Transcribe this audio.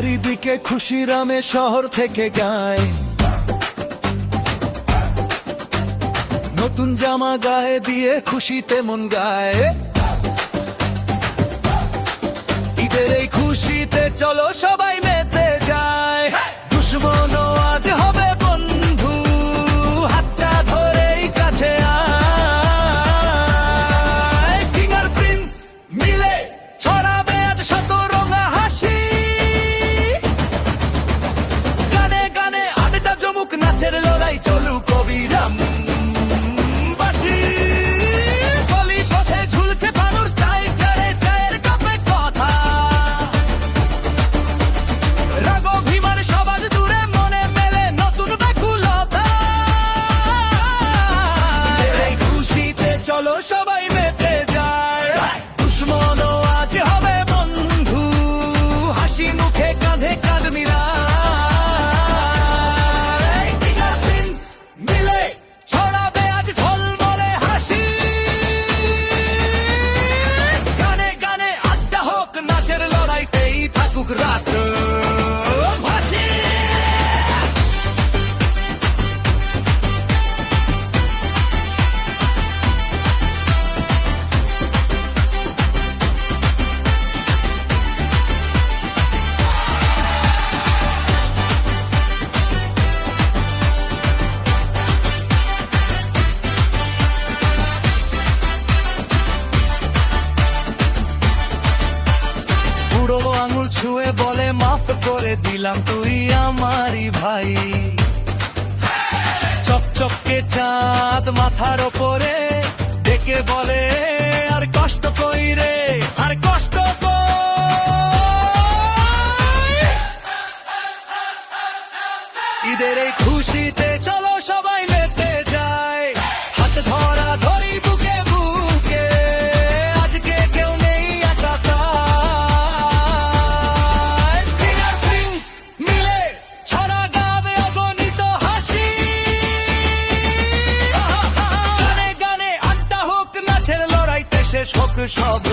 চারিদিকে খুশি রামে শহর থেকে গায়, নতুন জামা গায়ে দিয়ে খুশিতে মন গায়। ঈদের এই খুশিতে চলো সবাই মেতে যায়, দুশ্মনও আজ হবে বন্ধু, হাতটা ধরেই কাছে আয়। কিং আর প্রিন্স মিলে ছড়াবে আজ শত রঙা হাসি, গানে গানে আড্ডা জমুক, নাচের লড়াই চলুক অবিরাম। চলো সবাই মেতে যায়, দুশ্মনও আজ হবে বন্ধু, হাসি মুখে কাঁধে কাঁধ মিলায়। কিং আর প্রিন্স মিলে ছড়াবে আজ ঝলমলে হাসি, গানে গানে আড্ডা হোক, নাচের লড়াইতেই থাকুক রাত ভাসি। আঙুল ছুঁয়ে বলে মাফ করে দিলাম, তুই আমারই ভাই। চকচকে চাঁদ মাথার ওপরে ডেকে বলে আর কষ্ট কই রে, আর কষ্ট কই। ঈদের এই খুশিতে চলো সবাই মেতে যায়, হাত ধরা ধরি বুকে বুকে, আজকে কেউ নেই একা। শেষ হোক সব।